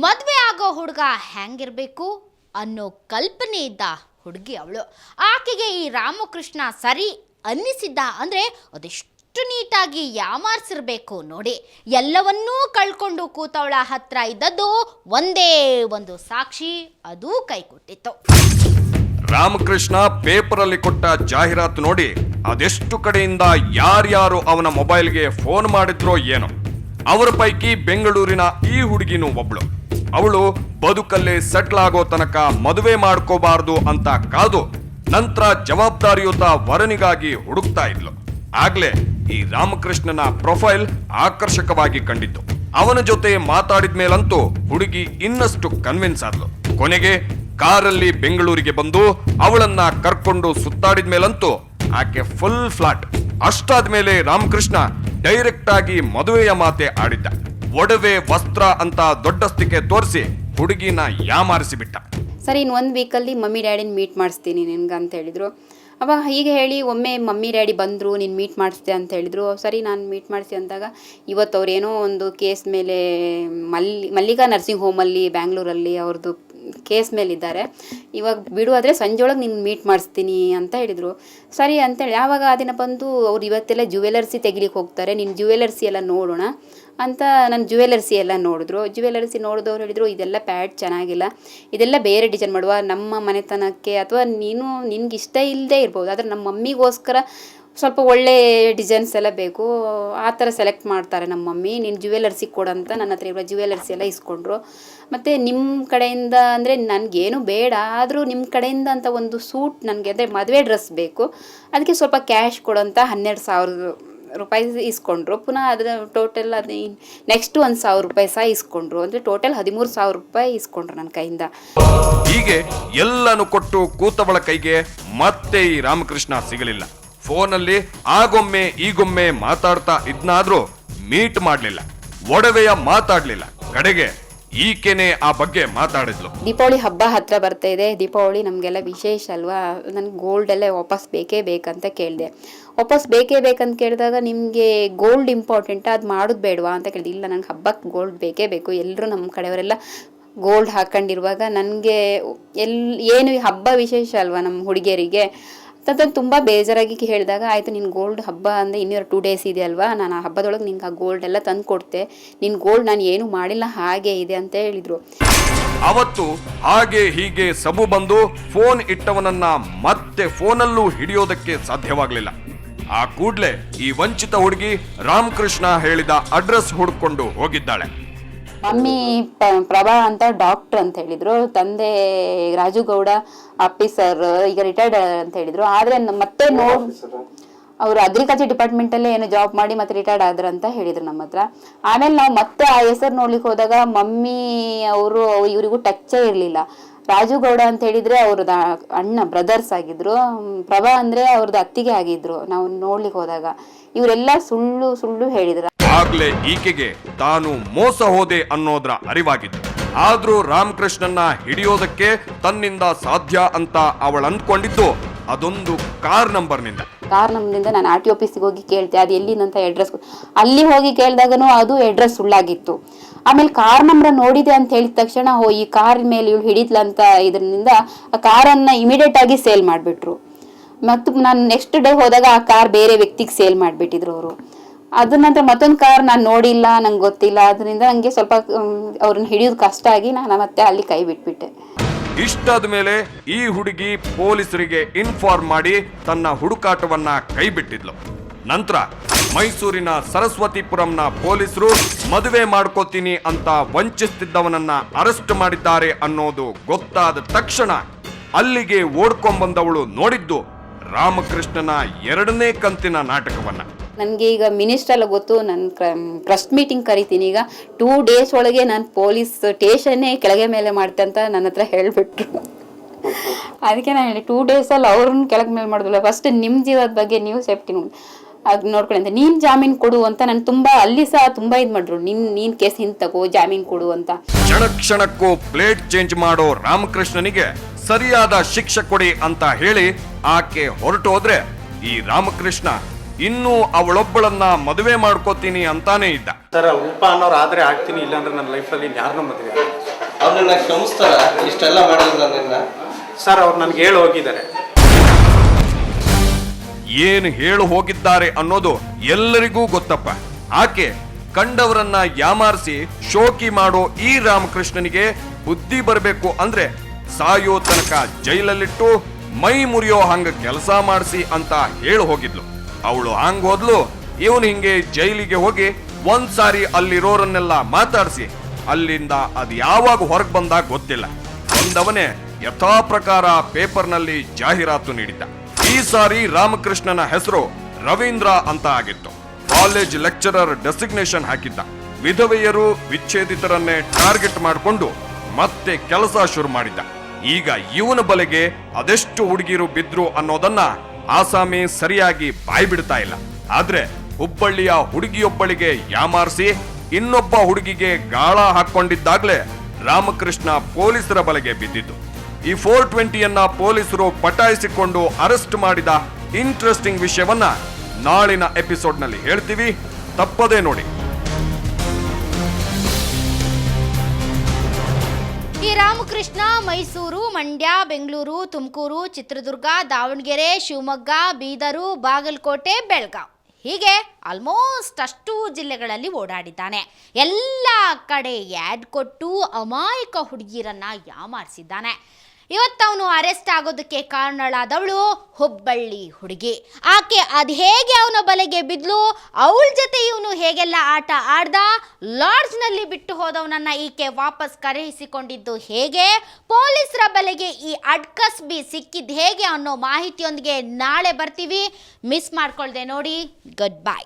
ಮದುವೆ ಆಗೋ ಹುಡುಗ ಹೆಂಗಿರಬೇಕು ಅನ್ನೋ ಕಲ್ಪನೆ ಇದ್ದ ಹುಡುಗಿ ಅವಳು. ಆಕೆಗೆ ಈ ರಾಮಕೃಷ್ಣ ಸರಿ ಅನ್ನಿಸಿದ್ದ ಅಂದರೆ ಅದೆಷ್ಟು ನೀಟಾಗಿ ಯಾಮಾರಿಸಿರ್ಬೇಕು ನೋಡಿ. ಎಲ್ಲವನ್ನೂ ಕಳ್ಕೊಂಡು ಕೂತವಳ ಹತ್ರ ಇದ್ದದ್ದು ಒಂದೇ ಒಂದು ಸಾಕ್ಷಿ, ಅದು ಕೈ ಕೊಟ್ಟಿತ್ತು. ರಾಮಕೃಷ್ಣ ಪೇಪರಲ್ಲಿ ಕೊಟ್ಟ ಜಾಹೀರಾತು ನೋಡಿ ಅದೆಷ್ಟು ಕಡೆಯಿಂದ ಯಾರ್ಯಾರು ಅವನ ಮೊಬೈಲ್ಗೆ ಫೋನ್ ಮಾಡಿದ್ರೋ ಏನೋ. ಅವರ ಪೈಕಿ ಬೆಂಗಳೂರಿನ ಈ ಹುಡುಗಿನೂ ಒಬ್ಳು. ಅವಳು ಬದುಕಲ್ಲೇ ಸೆಟ್ಲ್ ಆಗೋ ತನಕ ಮದುವೆ ಮಾಡ್ಕೋಬಾರ್ದು ಅಂತ ಕಾದು ನಂತರ ಜವಾಬ್ದಾರಿಯುತ ವರನಿಗಾಗಿ ಹುಡುಕ್ತಾ ಇದ್ಲು. ಆಗ್ಲೇ ಈ ರಾಮಕೃಷ್ಣನ ಪ್ರೊಫೈಲ್ ಆಕರ್ಷಕವಾಗಿ ಕಂಡಿತ್ತು. ಅವನ ಜೊತೆ ಮಾತಾಡಿದ ಮೇಲಂತೂ ಹುಡುಗಿ ಇನ್ನಷ್ಟು ಕನ್ವಿನ್ಸ್ ಆದ್ಲು. ಕೊನೆಗೆ ಕಾರಲ್ಲಿ ಬೆಂಗಳೂರಿಗೆ ಬಂದು ಅವಳನ್ನ ಕರ್ಕೊಂಡು ಸುತ್ತಾಡಿದ ಮೇಲಂತೂ ಆಕೆ ಫುಲ್ ಫ್ಲಾಟ್. ಅಷ್ಟಾದ್ಮೇಲೆ ರಾಮಕೃಷ್ಣ ಡೈರೆಕ್ಟ್ ಆಗಿ ಮದುವೆಯ ಮಾತೆ ಆಡಿದ್ದ. ಒಡವೆ ವಸ್ತ್ರ ಅಂತ ದೊಡ್ಡಸ್ತಿಕೆ ತೋರಿಸಿ ಹುಡುಗಿನ ಯಾಮಾರಿಸಿಬಿಟ್ಟ. ಸರಿ, ಇನ್ನು 1 ವೀಕಲ್ಲಿ ಮಮ್ಮಿ ಡ್ಯಾಡಿನ ಮೀಟ್ ಮಾಡಿಸ್ತೀನಿ ನಿನ್ಗೆ ಅಂತ ಹೇಳಿದ್ರು. ಅವಾಗ ಹೀಗೆ ಹೇಳಿ ಒಮ್ಮೆ ಮಮ್ಮಿ ಡ್ಯಾಡಿ ಬಂದರು, ನೀನು ಮೀಟ್ ಮಾಡಿಸ್ದೆ ಅಂತ ಹೇಳಿದ್ರು. ಸರಿ, ನಾನು ಮೀಟ್ ಮಾಡಿಸಿ ಅಂದಾಗ ಇವತ್ತು ಅವ್ರೇನೋ ಒಂದು ಕೇಸ್ ಮೇಲೆ ಮಲ್ಲಿಕಾ ನರ್ಸಿಂಗ್ ಹೋಮಲ್ಲಿ ಬ್ಯಾಂಗ್ಳೂರಲ್ಲಿ ಅವ್ರದ್ದು ಕೇಸ್ ಮೇಲಿದ್ದಾರೆ. ಇವಾಗ ಬಿಡುವಾದರೆ ಸಂಜೆಯೊಳಗೆ ನೀನು ಮೀಟ್ ಮಾಡಿಸ್ತೀನಿ ಅಂತ ಹೇಳಿದರು. ಸರಿ ಅಂತೇಳಿ ಆವಾಗ ಆ ದಿನ ಬಂದು ಅವ್ರು ಇವತ್ತೆಲ್ಲ ಜ್ಯುವೆಲರ್ಸಿ ತೆಗಿಲಿಕ್ಕೆ ಹೋಗ್ತಾರೆ, ನೀನು ಜ್ಯುವೆಲರ್ಸಿ ಎಲ್ಲ ನೋಡೋಣ ಅಂತ ನಾನು ಜ್ಯುವೆಲರ್ಸಿ ಎಲ್ಲ ನೋಡಿದ್ರು. ಜ್ಯುವೆಲರ್ಸಿ ನೋಡಿದವ್ರು ಹೇಳಿದರು, ಇದೆಲ್ಲ ಪ್ಯಾಡ್ ಚೆನ್ನಾಗಿಲ್ಲ, ಇದೆಲ್ಲ ಬೇರೆ ಡಿಸೈನ್ ಮಾಡುವ, ನಮ್ಮ ಮನೆತನಕ್ಕೆ ಅಥವಾ ನಿನ್ಗೆ ಇಷ್ಟ ಇಲ್ಲದೆ ಇರ್ಬೋದು, ಆದರೆ ನಮ್ಮ ಮಮ್ಮಿಗೋಸ್ಕರ ಸ್ವಲ್ಪ ಒಳ್ಳೆ ಡಿಸೈನ್ಸ್ ಎಲ್ಲ ಬೇಕು, ಆ ಥರ ಸೆಲೆಕ್ಟ್ ಮಾಡ್ತಾರೆ ನಮ್ಮ ಮಮ್ಮಿ, ನೀನು ಜ್ಯುವೆಲರ್ಸಿ ಕೊಡಂತ ನನ್ನ ಹತ್ರ ಇರುವ ಜ್ಯುವೆಲರ್ಸಿ ಎಲ್ಲ ಇಸ್ಕೊಂಡ್ರು. ಮತ್ತು ನಿಮ್ಮ ಕಡೆಯಿಂದ ಅಂದರೆ ನನಗೇನು ಬೇಡ, ಆದರೂ ನಿಮ್ಮ ಕಡೆಯಿಂದ ಅಂತ ಒಂದು ಸೂಟ್ ನನಗೆ ಅಂದರೆ ಮದುವೆ ಡ್ರೆಸ್ ಬೇಕು, ಅದಕ್ಕೆ ಸ್ವಲ್ಪ ಕ್ಯಾಶ್ ಕೊಡೋಂತ 12,000 ರೂಪಾಯಿ ಇಸ್ಕೊಂಡ್ರು. ಪುನಃ ಅದರ ಟೋಟಲ್ ಅದು ನೆಕ್ಸ್ಟ್ 1,000 ರೂಪಾಯಿ ಸಹ ಇಸ್ಕೊಂಡ್ರು. ಅಂದರೆ ಟೋಟಲ್ 13,000 ರೂಪಾಯಿ ಇಸ್ಕೊಂಡ್ರು ನನ್ನ ಕೈಯಿಂದ. ಹೀಗೆ ಎಲ್ಲನೂ ಕೊಟ್ಟು ಕೂತವಳ ಕೈಗೆ ಮತ್ತೆ ಈ ರಾಮಕೃಷ್ಣ ಸಿಗಲಿಲ್ಲ. ಫೋನಲ್ಲಿ ಆಗೊಮ್ಮೆ ಈಗೊಮ್ಮೆ ಮಾತಾಡ್ತಾ ಇದ್ನಾದ್ರೂ ಮೀಟ್ ಮಾಡ್ಲಿಲ್ಲ, ಒಡವೆಯ ಮಾತಾಡ್ಲಿಲ್ಲ. ಕಡೆಗೆ ಈಕೆನೆ ಆ ಬಗ್ಗೆ ಮಾತಾಡಿದ್ಲು. ದೀಪಾವಳಿ ಹಬ್ಬ ಹತ್ರ ಬರ್ತಾ ಇದೆ, ದೀಪಾವಳಿ ನಮಗೆಲ್ಲ ವಿಶೇಷ ಅಲ್ವಾ, ನನಗೆ ಗೋಲ್ಡ್ ಎಲ್ಲ ವಾಪಸ್ ಬೇಕೇ ಬೇಕಂತ ಕೇಳಿದೆ. ವಾಪಸ್ ಬೇಕೇ ಬೇಕಂತ ಕೇಳಿದಾಗ ನಿಮಗೆ ಗೋಲ್ಡ್ ಇಂಪಾರ್ಟೆಂಟಾ, ಅದು ಮಾಡೋದು ಬೇಡವಾ ಅಂತ ಕೇಳಿದೆ. ಇಲ್ಲ, ನನಗೆ ಹಬ್ಬಕ್ಕೆ ಗೋಲ್ಡ್ ಬೇಕೇ ಬೇಕು, ಎಲ್ಲರೂ ನಮ್ಮ ಕಡೆಯವರೆಲ್ಲ ಗೋಲ್ಡ್ ಹಾಕೊಂಡಿರುವಾಗ ನನಗೆ ಏನು ಹಬ್ಬ ವಿಶೇಷ ಅಲ್ವಾ ನಮ್ಮ ಹುಡುಗಿಯರಿಗೆ ಅಂತ ತುಂಬ ಬೇಜಾರಾಗಿ ಹೇಳಿದಾಗ, ಆಯಿತು ನಿನ್ನ ಗೋಲ್ಡ್ ಹಬ್ಬ ಅಂದರೆ ಇನ್ನೂ 2 ಡೇಸ್ ಇದೆ ಅಲ್ವಾ, ನಾನು ಆ ಹಬ್ಬದೊಳಗೆ ನಿನ್ಗೆ ಆ ಗೋಲ್ಡ್ ಎಲ್ಲ ತಂದು ಕೊಡ್ತೆ, ನಿನ್ನ ಗೋಲ್ಡ್ ನಾನು ಏನು ಮಾಡಿಲ್ಲ ಹಾಗೆ ಇದೆ ಅಂತ ಹೇಳಿದರು. ಅವತ್ತು ಹಾಗೆ ಹೀಗೆ ಸಬು ಬಂದು ಫೋನ್ ಇಟ್ಟವನನ್ನ ಮತ್ತೆ ಫೋನಲ್ಲೂ ಹಿಡಿಯೋದಕ್ಕೆ ಸಾಧ್ಯವಾಗಲಿಲ್ಲ. ಆ ಕೂಡ್ಲೆ ಈ ವಂಚಿತ ಹುಡುಗಿ ರಾಮಕೃಷ್ಣ ಹೇಳಿದ ಅಡ್ರೆಸ್ ಹುಡ್ಕೊಂಡು ಹೋಗಿದ್ದಾಳೆ. ಮಮ್ಮಿ ಪ್ರಭಾ ಅಂತ ಡಾಕ್ಟರ್ ಅಂತ ಹೇಳಿದ್ರು, ತಂದೆ ರಾಜುಗೌಡ ಆಫೀಸರ್, ಈಗ ರಿಟೈರ್ಡ್ ಅಂತ ಹೇಳಿದ್ರು. ಆದ್ರೆ ಮತ್ತೆ ಅವರು ಅಗ್ರಿಕಲ್ಚರ್ ಡಿಪಾರ್ಟ್ಮೆಂಟಲ್ಲೇ ಏನೋ ಜಾಬ್ ಮಾಡಿ ಮತ್ತೆ ರಿಟೈರ್ಡ್ ಆದ್ರು ಅಂತ ಹೇಳಿದ್ರು ನಮ್ಮ ಹತ್ರ. ಆಮೇಲೆ ನಾವು ಮತ್ತೆ ಆ ಹೆಸರು ನೋಡ್ಲಿಕ್ಕೆ ಹೋದಾಗ ಮಮ್ಮಿ ಅವರು ಇವರಿಗೂ ಟಚ್ಚೇ ಇರಲಿಲ್ಲ. ರಾಜುಗೌಡ ಅಂತ ಹೇಳಿದ್ರೆ ಅವ್ರದ್ದು ಅಣ್ಣ ಬ್ರದರ್ಸ್ ಆಗಿದ್ರು, ಪ್ರಭಾ ಅಂದ್ರೆ ಅವ್ರದ್ದು ಅತ್ತಿಗೆ ಆಗಿದ್ರು. ನಾವು ನೋಡ್ಲಿಕ್ಕೆ ಹೋದಾಗ ಇವರೆಲ್ಲ ಸುಳ್ಳು ಸುಳ್ಳು ಹೇಳಿದ್ರು. ಆಗ್ಲೇ ಈಕೆಗೆ ತಾನು ಮೋಸ ಹೋದೆ ಅನ್ನೋದ್ರ ಅರಿವಾಗಿತ್ತು. ಆದ್ರೂ ರಾಮಕೃಷ್ಣನ್ನ ಹಿಡಿಯೋದಕ್ಕೆ ತನ್ನಿಂದ ಸಾಧ್ಯ ಅಂತ ಅವಳು ಅಂದ್ಕೊಂಡಿದ್ದು ಅದೊಂದು ಕಾರ್ ನಂಬರ್ನಿಂದ ನಾನು RTO ಆಫೀಸಿಗೆ ಹೋಗಿ ಕೇಳ್ತೆ, ಅದು ಎಲ್ಲಿಂದಂತ ಅಡ್ರೆಸ್. ಅಲ್ಲಿ ಹೋಗಿ ಕೇಳಿದಾಗನು ಅದು ಅಡ್ರೆಸ್ ಸುಳ್ಳಾಗಿತ್ತು. ಆಮೇಲೆ ಕಾರ್ ನಂಬರ್ ನೋಡಿದೆ ಅಂತ ಹೇಳಿದ ತಕ್ಷಣ ಈ ಕಾರ್ ಮೇಲೆ ಇವಳು ಹಿಡಿದ್ಲಂತ ಇದರಿಂದ ಆ ಕಾರನ್ನ ಇಮಿಡಿಯೇಟ್ ಆಗಿ ಸೇಲ್ ಮಾಡಿಬಿಟ್ರು. ಮತ್ತು ನಾನು ನೆಕ್ಸ್ಟ್ ಡೇ ಹೋದಾಗ ಆ ಕಾರ್ ಬೇರೆ ವ್ಯಕ್ತಿಗೆ ಸೇಲ್ ಮಾಡಿಬಿಟ್ಟಿದ್ರು ಅವರು. ಅದ ನಂತರ ಮತ್ತೊಂದು ಕಾರ್ ನಾನು ನೋಡಿಲ್ಲ, ನಂಗೆ ಗೊತ್ತಿಲ್ಲ, ಅದರಿಂದ ನನಗೆ ಸ್ವಲ್ಪ ಅವ್ರನ್ನ ಹಿಡಿಯೋದು ಕಷ್ಟ ಆಗಿ ನಾನು ಮತ್ತೆ ಅಲ್ಲಿ ಕೈ ಬಿಟ್ಬಿಟ್ಟೆ. ಇಷ್ಟಾದ ಮೇಲೆ ಈ ಹುಡುಗಿ ಪೊಲೀಸರಿಗೆ ಇನ್ಫಾರ್ಮ್ ಮಾಡಿ ತನ್ನ ಹುಡುಕಾಟವನ್ನ ಕೈ ಬಿಟ್ಟಿದ್ಲು. ನಂತರ ಮೈಸೂರಿನ ಸರಸ್ವತಿಪುರಂನ ಪೊಲೀಸರು ಮದುವೆ ಮಾಡ್ಕೋತೀನಿ ಅಂತ ವಂಚಿಸ್ತಿದ್ದವನನ್ನ ಅರೆಸ್ಟ್ ಮಾಡಿದ್ದಾರೆ ಅನ್ನೋದು ಗೊತ್ತಾದ ತಕ್ಷಣ ಅಲ್ಲಿಗೆ ಓಡ್ಕೊಂಡ್ಬಂದವಳು ನೋಡಿದ್ದು ರಾಮಕೃಷ್ಣನ 2ನೇ ಕಂತಿನ ನಾಟಕವನ್ನ. ನನಗೆ ಈಗ ಮಿನಿಸ್ಟರ್ ಎಲ್ಲ ಗೊತ್ತು, ನಾನು ಟ್ರಸ್ಟ್ ಮೀಟಿಂಗ್ ಕರಿತೀನಿ, ಈಗ 2 ಡೇಸ್ ಒಳಗೆ ನಾನು ಪೊಲೀಸ್ ಸ್ಟೇಷನ್ನೇ ಕೆಳಗೆ ಮೇಲೆ ಮಾಡ್ತೆ ಅಂತ ನನ್ನ ಹತ್ರ ಹೇಳಿಬಿಟ್ರು. ಅದಕ್ಕೆ ನಾನು ಹೇಳಿ 2 ಡೇಸಲ್ಲಿ ಅವ್ರನ್ನ ಕೆಳಗೆ ಮೇಲೆ ಮಾಡಿದ್ರಲ್ಲ, ಫಸ್ಟ್ ನಿಮ್ಮ ಜೀವದ ಬಗ್ಗೆ ನೀವು ಸೇಫ್ಟಿ ಅದು ನೋಡ್ಕೊಳ್ಳಿ ಅಂತ, ನೀನು ಜಾಮೀನು ಕೊಡು ಅಂತ ನಾನು ತುಂಬಾ ಅಲ್ಲಿ ಸಹ ತುಂಬಾ ಇದು ಮಾಡಿದ್ರು, ನೀನ್ ಕೇಸ್ ಹಿಂದೆ ತಗೋ, ಜಾಮೀನು ಕೊಡು ಅಂತ. ಕ್ಷಣ ಕ್ಷಣಕ್ಕೂ ಪ್ಲೇಟ್ ಚೇಂಜ್ ಮಾಡೋ ರಾಮಕೃಷ್ಣನಿಗೆ ಸರಿಯಾದ ಶಿಕ್ಷೆ ಕೊಡಿ ಅಂತ ಹೇಳಿ ಆಕೆ ಹೊರಟೋದ್ರೆ ಈ ರಾಮಕೃಷ್ಣ ಇನ್ನೂ ಅವಳೊಬ್ಬಳನ್ನ ಮದುವೆ ಮಾಡ್ಕೋತೀನಿ ಅಂತಾನೆ ಇದ್ದ. ಸರ್, ಉಪ ಅನ್ನೋರು ಆದ್ರೆ ಆಗ್ತೀನಿ, ಇಲ್ಲಾಂದ್ರೆ ನನ್ನ ಲೈಫಲ್ಲಿ ಯಾರನ್ನೂ ಮದುವೆ ಅವ್ರನ್ನ ಕ್ಷಮಿಸ್ತಾರ ಇಷ್ಟೆಲ್ಲ ಮಾಡಿದ್ರು ನನ್ನಿಂದ? ಸರ್ ಅವ್ರು ನನಗೆ ಹೇಳಿ ಹೋಗಿದ್ದಾರೆ. ಏನು ಹೇಳು ಹೋಗಿದ್ದಾರೆ ಅನ್ನೋದು ಎಲ್ಲರಿಗೂ ಗೊತ್ತಪ್ಪ. ಆಕೆ ಕಂಡವರನ್ನ ಯಾಮಾರಿಸಿ ಶೋಕಿ ಮಾಡೋ ಈ ರಾಮಕೃಷ್ಣನಿಗೆ ಬುದ್ಧಿ ಬರಬೇಕು ಅಂದ್ರೆ ಸಾಯೋ ತನಕ ಜೈಲಲ್ಲಿಟ್ಟು ಮೈ ಮುರಿಯೋ ಹಂಗ ಕೆಲಸ ಮಾಡಿಸಿ ಅಂತ ಹೇಳಿ ಹೋಗಿದ್ಲು. ಅವಳು ಹಂಗ ಹೋದ್ಲು. ಇವನು ಹಿಂಗೆ ಜೈಲಿಗೆ ಹೋಗಿ ಒಂದ್ಸಾರಿ ಅಲ್ಲಿರೋರನ್ನೆಲ್ಲ ಮಾತಾಡಿಸಿ ಅಲ್ಲಿಂದ ಅದು ಯಾವಾಗ ಹೊರಗೆ ಬಂದಾಗ ಗೊತ್ತಿಲ್ಲ. ಬಂದವನೇ ಯಥಾ ಪ್ರಕಾರ ಪೇಪರ್ನಲ್ಲಿ ಜಾಹೀರಾತು ನೀಡಿದ್ದ. ಈ ಸಾರಿ ರಾಮಕೃಷ್ಣನ ಹೆಸರು ರವೀಂದ್ರ ಅಂತ ಆಗಿತ್ತು. ಕಾಲೇಜ್ ಲೆಕ್ಚರರ್ ಡೆಸಿಗ್ನೇಷನ್ ಹಾಕಿದ್ದ. ವಿಧವೆಯರು ವಿಚ್ಛೇದಿತರನ್ನೇ ಟಾರ್ಗೆಟ್ ಮಾಡಿಕೊಂಡು ಮತ್ತೆ ಕೆಲಸ ಶುರು ಮಾಡಿದ್ದ. ಈಗ ಇವನ ಬಲೆಗೆ ಅದೆಷ್ಟು ಹುಡುಗಿರು ಬಿದ್ರು ಅನ್ನೋದನ್ನ ಆಸಾಮಿ ಸರಿಯಾಗಿ ಬಾಯಿ ಬಿಡ್ತಾ ಇಲ್ಲ. ಆದ್ರೆ ಹುಬ್ಬಳ್ಳಿಯ ಹುಡುಗಿಯೊಬ್ಬಳಿಗೆ ಯಾಮಾರಿಸಿ ಇನ್ನೊಬ್ಬ ಹುಡುಗಿಗೆ ಗಾಳ ಹಾಕೊಂಡಿದ್ದಾಗ್ಲೇ ರಾಮಕೃಷ್ಣ ಪೊಲೀಸರ ಬಲೆಗೆ ಬಿದ್ದಿದ್ದು. ಈ 420ಯನ್ನ ಪೊಲೀಸರು ಪಟಾಯಿಸಿಕೊಂಡು ಅರೆಸ್ಟ್ ಮಾಡಿದ ಇಂಟ್ರೆಸ್ಟಿಂಗ್ ವಿಷಯವನ್ನ ನಾಳಿನ ಎಪಿಸೋಡ್ನಲ್ಲಿ ಹೇಳ್ತೀವಿ, ತಪ್ಪದೇ ನೋಡಿ. ಈ ರಾಮಕೃಷ್ಣ ಮೈಸೂರು, ಮಂಡ್ಯ, ಬೆಂಗಳೂರು, ತುಮಕೂರು, ಚಿತ್ರದುರ್ಗ, ದಾವಣಗೆರೆ, ಶಿವಮೊಗ್ಗ, ಬೀದರು, ಬಾಗಲಕೋಟೆ, ಬೆಳಗಾವಿ ಹೀಗೆ ಆಲ್ಮೋಸ್ಟ್ ಅಷ್ಟು ಜಿಲ್ಲೆಗಳಲ್ಲಿ ಓಡಾಡಿದ್ದಾನೆ. ಎಲ್ಲ ಕಡೆ ಆ್ಯಡ್ ಕೊಟ್ಟು ಅಮಾಯಕ ಹುಡುಗಿರನ್ನ ಯಾಮಾರಿಸಿದ್ದಾನೆ. ಇವತ್ತವನು ಅರೆಸ್ಟ್ ಆಗೋದಕ್ಕೆ ಕಾರಣಳಾದವಳು ಹುಬ್ಬಳ್ಳಿ ಹುಡುಗಿ. ಆಕೆ ಅದು ಹೇಗೆ ಅವನ ಬಲೆಗೆ ಬಿದ್ಲು, ಅವಳ ಜೊತೆ ಇವನು ಹೇಗೆಲ್ಲ ಆಟ ಆಡ್ದ, ಲಾಡ್ಜ್ನಲ್ಲಿ ಬಿಟ್ಟು ಹೋದವನನ್ನ ಈಕೆ ವಾಪಸ್ ಕರೆಯಿಸಿಕೊಂಡಿದ್ದು ಹೇಗೆ, ಪೊಲೀಸರ ಬಲೆಗೆ ಈ ಅಡ್ಕಸ್ಬಿ ಸಿಕ್ಕಿದ್ದು ಹೇಗೆ ಅನ್ನೋ ಮಾಹಿತಿಯೊಂದಿಗೆ ನಾಳೆ ಬರ್ತೀವಿ. ಮಿಸ್ ಮಾಡ್ಕೊಳ್ದೆ ನೋಡಿ. Good bye.